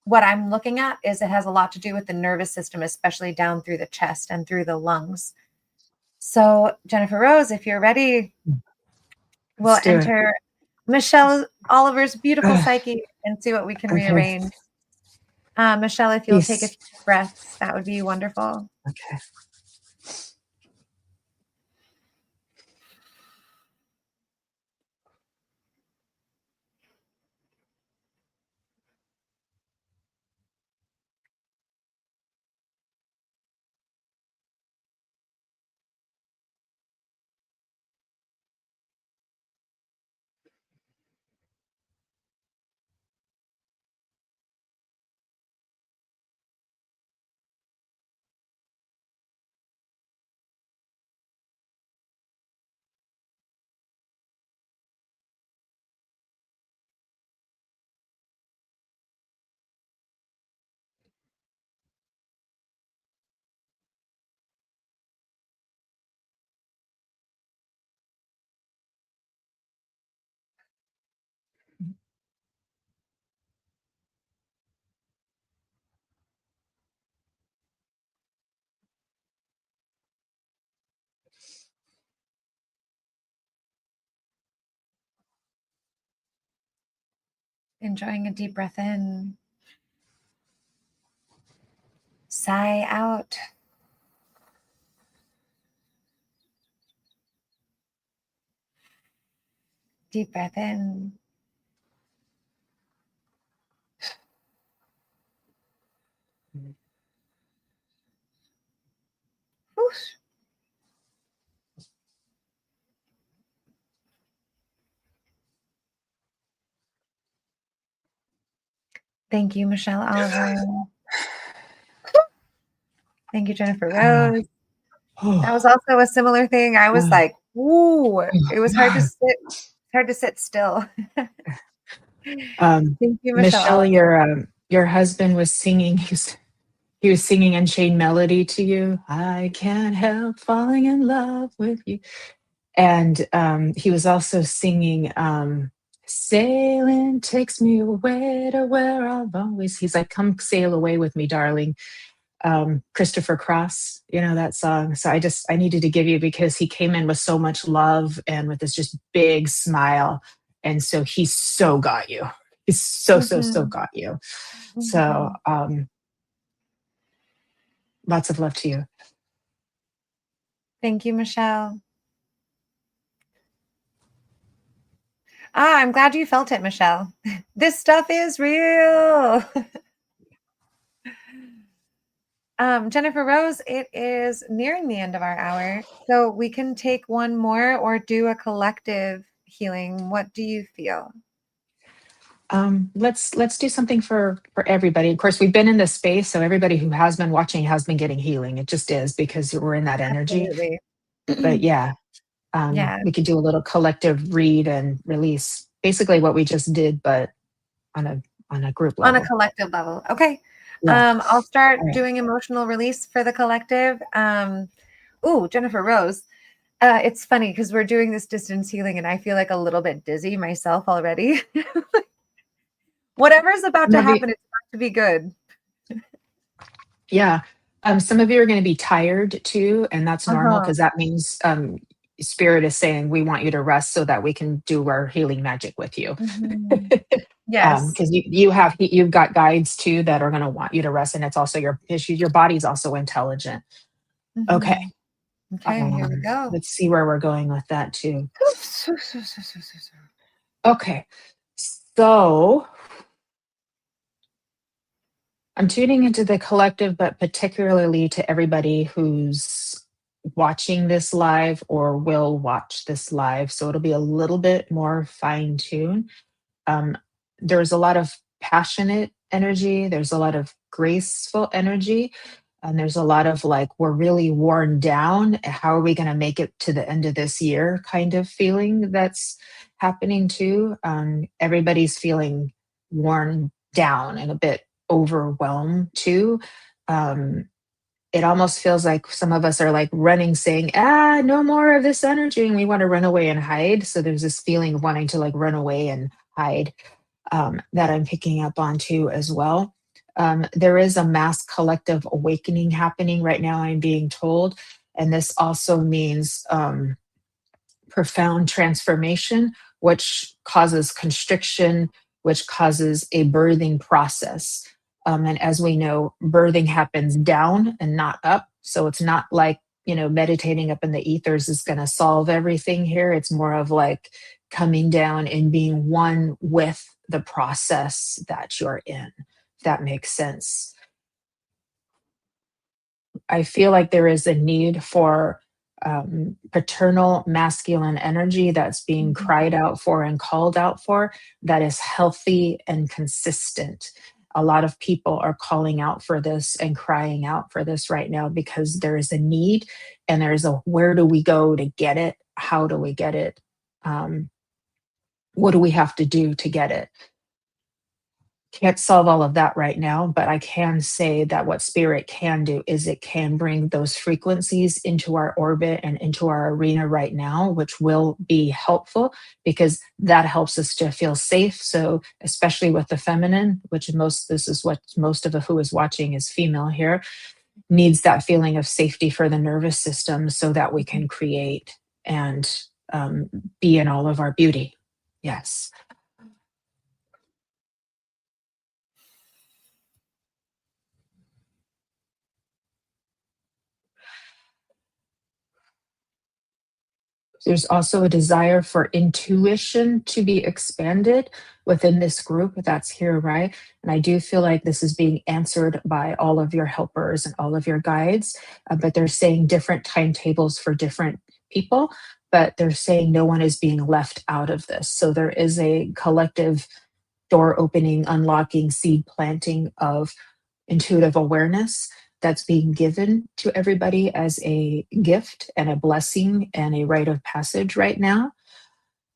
what I'm looking at is it has a lot to do with the nervous system, especially down through the chest and through the lungs. So, Jennifer Rose, if you're ready, we'll let's do it. enter Michelle Oliver's beautiful Ugh, psyche and see what we can okay. rearrange. Michelle, if you'll take a Peace. few breaths, that would be wonderful. Okay. Enjoying a deep breath in. Sigh out. Deep breath in. Whoosh. Thank you, Michelle Oliver. Thank you, Jennifer Rose. That was also a similar thing. I was like, "Ooh!" It was hard to sit. Hard to sit still. Thank you, Michelle. Michelle, your husband was singing. He was singing Unchained Melody to you. I can't help falling in love with you. And he was also singing Sailing takes me away to where I've always. He's like, come sail away with me, darling. Christopher Cross, you know that song. So I needed to give you because he came in with so much love and with this just big smile. And so he so got you. He's so got you. So lots of love to you. Thank you, Michelle. I'm glad you felt it, Michelle. This stuff is real. Jennifer Rose, it is nearing the end of our hour, so we can take one more or do a collective healing. What do you feel? Let's do something for everybody. Of course, we've been in this space, so everybody who has been watching has been getting healing. It just is because we're in that energy. Absolutely. But yeah, Yeah. we could do a little collective read and release, basically what we just did, but on a group level. On a collective level. Okay. Yeah. I'll start All right. doing emotional release for the collective. Jennifer Rose. It's funny because we're doing this distance healing and I feel like a little bit dizzy myself already. Whatever's about to happen, it's about to be good. Yeah. Some of you are going to be tired too, and that's normal because that means spirit is saying we want you to rest so that we can do our healing magic with you. Yes. Because you've got guides too that are going to want you to rest, and it's also your issue. Your body's also intelligent. Okay. Okay, here we go. Let's see where we're going with that too. Okay. So I'm tuning into the collective, but particularly to everybody who's watching this live or will watch this live. So it'll be a little bit more fine tuned. There's a lot of passionate energy, there's a lot of graceful energy, and there's a lot of like, we're really worn down. How are we going to make it to the end of this year kind of feeling that's happening too. Everybody's feeling worn down and a bit overwhelmed too. It almost feels like some of us are like running, saying, no more of this energy. And we want to run away and hide. So there's this feeling of wanting to like run away and hide that I'm picking up on too as well. There is a mass collective awakening happening right now, I'm being told. And this also means profound transformation, which causes constriction, which causes a birthing process. And as we know, birthing happens down and not up. So it's not like, meditating up in the ethers is going to solve everything here. It's more of like coming down and being one with the process that you're in, if that makes sense. I feel like there is a need for paternal masculine energy that's being cried out for and called out for, that is healthy and consistent. A lot of people are calling out for this and crying out for this right now because there is a need, and there's a where do we go to get it? How do we get it? What do we have to do to get it? Can't solve all of that right now, but I can say that what spirit can do is it can bring those frequencies into our orbit and into our arena right now, which will be helpful because that helps us to feel safe. So especially with the feminine, which this is what most of who is watching is female here, needs that feeling of safety for the nervous system so that we can create and be in all of our beauty. Yes. There's also a desire for intuition to be expanded within this group that's here, right? And I do feel like this is being answered by all of your helpers and all of your guides, but they're saying different timetables for different people, but they're saying no one is being left out of this. So there is a collective door opening, unlocking, seed planting of intuitive awareness that's being given to everybody as a gift and a blessing and a rite of passage right now.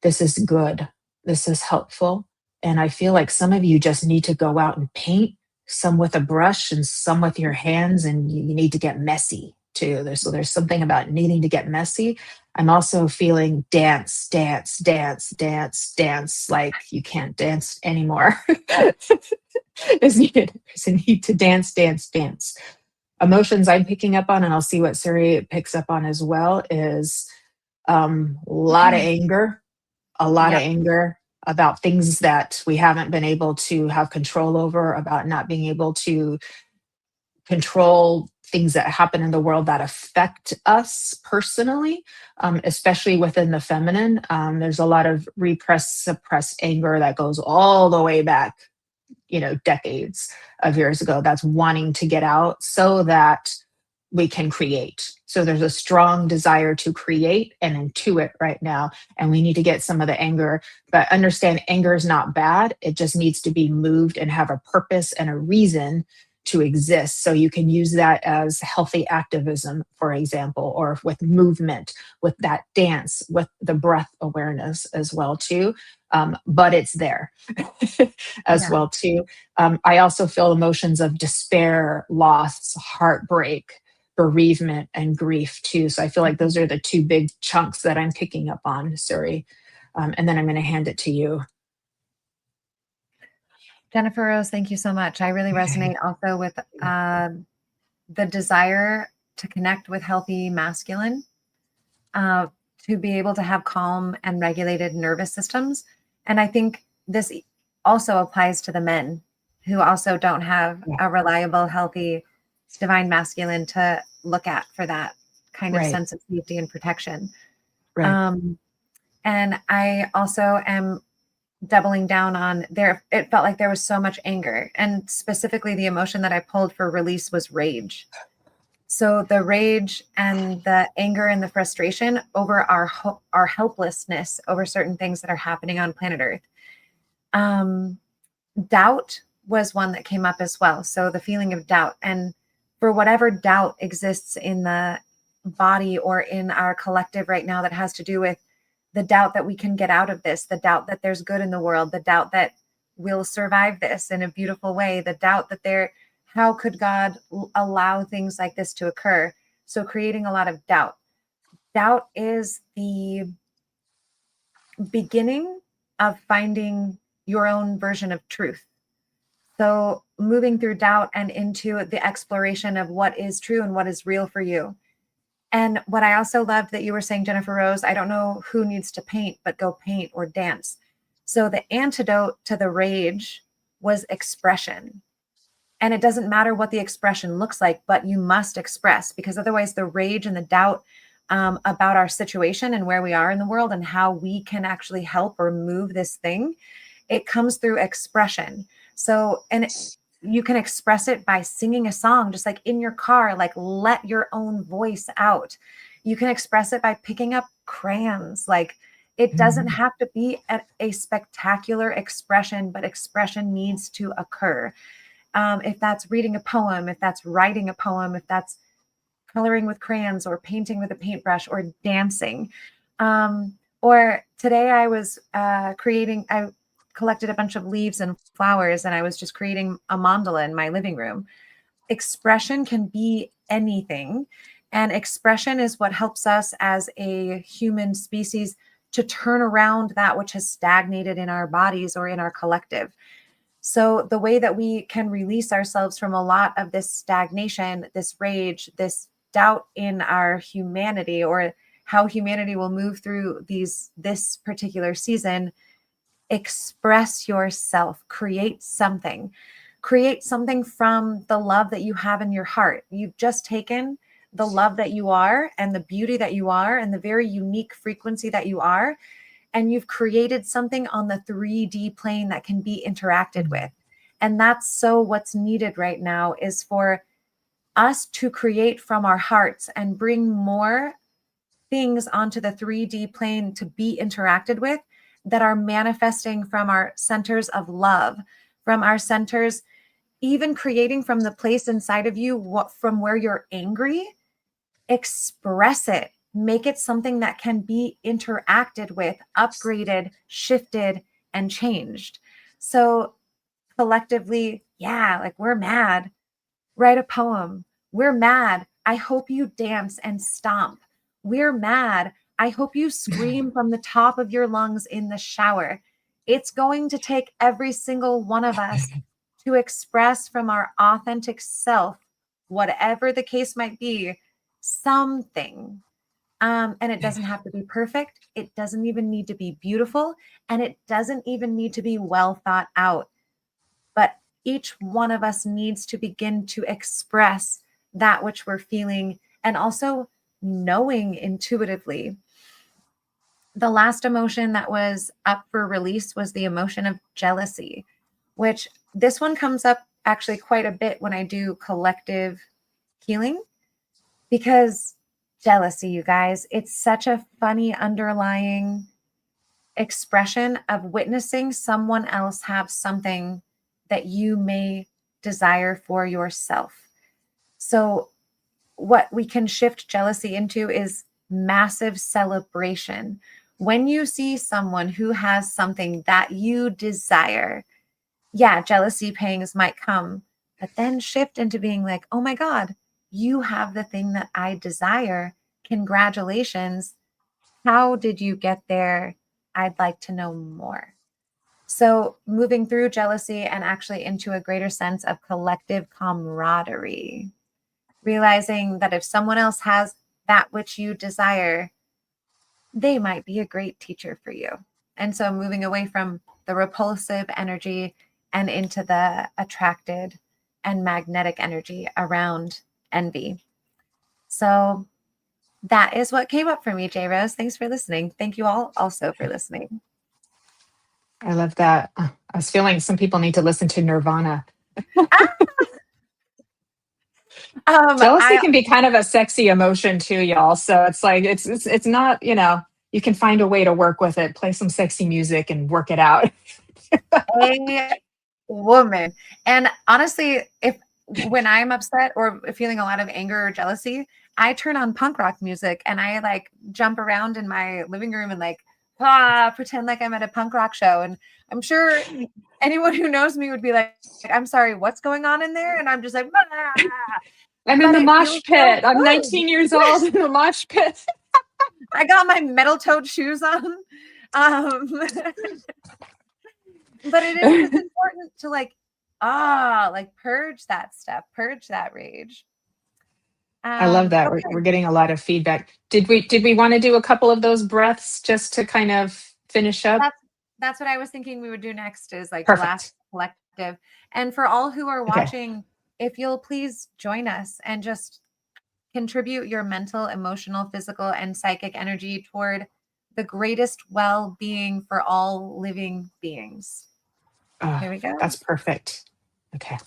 This is good. This is helpful. And I feel like some of you just need to go out and paint, some with a brush and some with your hands, and you need to get messy too. So there's something about needing to get messy. I'm also feeling dance, dance, dance, dance, dance, like you can't dance anymore. There's a need to dance, dance, dance. Emotions I'm picking up on, and I'll see what Suri picks up on as well, is a lot of anger, a lot of Yep. anger about things that we haven't been able to have control over, about not being able to control things that happen in the world that affect us personally, especially within the feminine. There's a lot of repressed, suppressed anger that goes all the way back, decades of years ago, that's wanting to get out so that we can create. So there's a strong desire to create and intuit right now. And we need to get some of the anger, but understand anger is not bad. It just needs to be moved and have a purpose and a reason to exist. So you can use that as healthy activism, for example, or with movement, with that dance, with the breath awareness as well too. But it's there as Yeah. well too. I also feel emotions of despair, loss, heartbreak, bereavement, and grief too. So I feel like those are the two big chunks that I'm picking up on, Suri. And then I'm going to hand it to you. Jennifer Rose, thank you so much. I really Okay. resonate also with the desire to connect with healthy masculine, to be able to have calm and regulated nervous systems. And I think this also applies to the men who also don't have Yeah. a reliable, healthy, divine masculine to look at for that kind of Right. sense of safety and protection. Right. And I also am doubling down on there. It felt like there was so much anger, and specifically the emotion that I pulled for release was rage. So the rage and the anger and the frustration over our helplessness over certain things that are happening on planet Earth. Doubt was one that came up as well. So the feeling of doubt, and for whatever doubt exists in the body or in our collective right now that has to do with the doubt that we can get out of this, the doubt that there's good in the world, the doubt that we'll survive this in a beautiful way, the doubt that how could God allow things like this to occur? So creating a lot of doubt. Doubt is the beginning of finding your own version of truth. So moving through doubt and into the exploration of what is true and what is real for you. And what I also loved that you were saying, Jennifer Rose, I don't know who needs to paint, but go paint or dance. So the antidote to the rage was expression. And it doesn't matter what the expression looks like, but you must express, because otherwise the rage and the doubt about our situation and where we are in the world and how we can actually help or move this thing, it comes through expression. So, you can express it by singing a song, just like in your car, like let your own voice out. You can express it by picking up crayons. Like it doesn't have to be a spectacular expression, but expression needs to occur. If that's reading a poem, if that's writing a poem, if that's coloring with crayons or painting with a paintbrush or dancing. Or today I was I collected a bunch of leaves and flowers, and I was just creating a mandala in my living room. Expression can be anything. And expression is what helps us as a human species to turn around that which has stagnated in our bodies or in our collective. So the way that we can release ourselves from a lot of this stagnation, this rage, this doubt in our humanity, or how humanity will move through this particular season, express yourself, create something from the love that you have in your heart. You've just taken the love that you are and the beauty that you are and the very unique frequency that you are. And you've created something on the 3D plane that can be interacted with. And that's so what's needed right now is for us to create from our hearts and bring more things onto the 3D plane to be interacted with that are manifesting from our centers of love, from our centers, even creating from the place inside of you, what from where you're angry, express it, make it something that can be interacted with, upgraded, shifted, and changed. So collectively, yeah, like we're mad, write a poem. We're mad. I hope you dance and stomp. We're mad. I hope you scream from the top of your lungs in the shower. It's going to take every single one of us to express from our authentic self, whatever the case might be, something. And it doesn't have to be perfect. It doesn't even need to be beautiful. And it doesn't even need to be well thought out. But each one of us needs to begin to express that which we're feeling and also knowing intuitively. The last emotion that was up for release was the emotion of jealousy, which this one comes up actually quite a bit when I do collective healing, because jealousy, you guys, it's such a funny underlying expression of witnessing someone else have something that you may desire for yourself. So, what we can shift jealousy into is massive celebration. When you see someone who has something that you desire, yeah, jealousy pangs might come, but then shift into being like, oh my God, you have the thing that I desire. Congratulations. How did you get there? I'd like to know more. So, moving through jealousy and actually into a greater sense of collective camaraderie, realizing that if someone else has that which you desire, they might be a great teacher for you. And so, moving away from the repulsive energy and into the attracted and magnetic energy around envy. So, that is what came up for me, J Rose. Thanks for listening. Thank you all also for listening. I love that. I was feeling some people need to listen to Nirvana. Jealousy I can be kind of a sexy emotion too, y'all. So it's like it's not, you can find a way to work with it. Play some sexy music and work it out. a woman. And honestly, if when I'm upset or feeling a lot of anger or jealousy, I turn on punk rock music and I like jump around in my living room and like pretend like I'm at a punk rock show. And I'm sure anyone who knows me would be like, I'm sorry, what's going on in there? And I'm just like, I'm in but the it mosh feels so pit. I'm good. 19 years old in the mosh pit. I got my metal toed shoes on. Um, but it's important to like purge that stuff, purge that rage. I love that. We're Okay, getting a lot of feedback. Did we want to do a couple of those breaths just to kind of finish up? that's what I was thinking we would do next is like the last Perfect. collective. And for all who are Okay. watching, if you'll please join us and just contribute your mental, emotional, physical, and psychic energy toward the greatest well-being for all living beings. Here we go. That's perfect. Okay.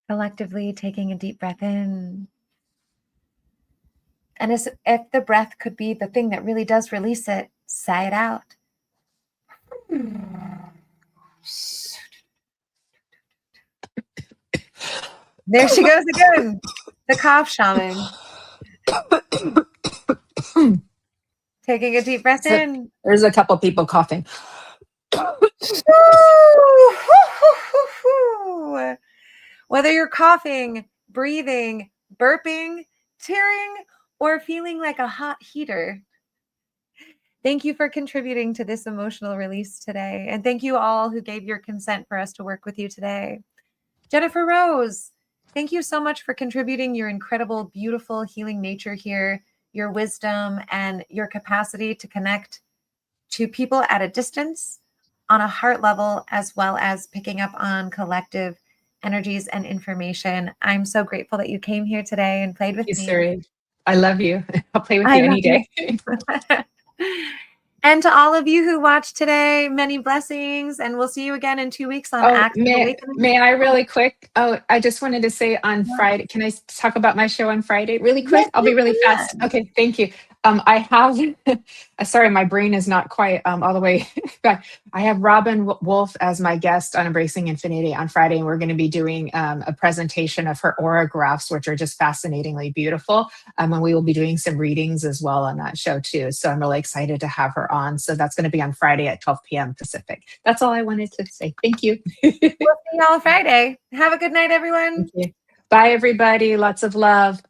Collectively taking a deep breath in. And as if the breath could be the thing that really does release it, sigh it out. There she goes again. The cough shaman. Taking a deep breath in. There's a couple people coughing. Whether you're coughing, breathing, burping, tearing, or feeling like a hot heater, thank you for contributing to this emotional release today. And thank you all who gave your consent for us to work with you today. Jennifer Rose, thank you so much for contributing your incredible, beautiful, healing nature here, your wisdom, and your capacity to connect to people at a distance on a heart level, as well as picking up on collective energies and information. I'm so grateful that you came here today and played with me. Suri. I love you. I'll play with you any day. And to all of you who watched today, many blessings, and we'll see you again in 2 weeks on Acts of Awakening. May I really quick? Oh, I just wanted to say on Friday, can I talk about my show on Friday really quick? Yes, I'll be really fast. Okay, thank you. I have, sorry, my brain is not quite all the way back. I have Robin Wolf as my guest on Embracing Infinity on Friday, and we're going to be doing a presentation of her aura graphs, which are just fascinatingly beautiful. And we will be doing some readings as well on that show too. So I'm really excited to have her on. So that's going to be on Friday at 12 p.m. Pacific. That's all I wanted to say. Thank you. We'll see y'all Friday. Have a good night, everyone. Thank you. Bye, everybody. Lots of love.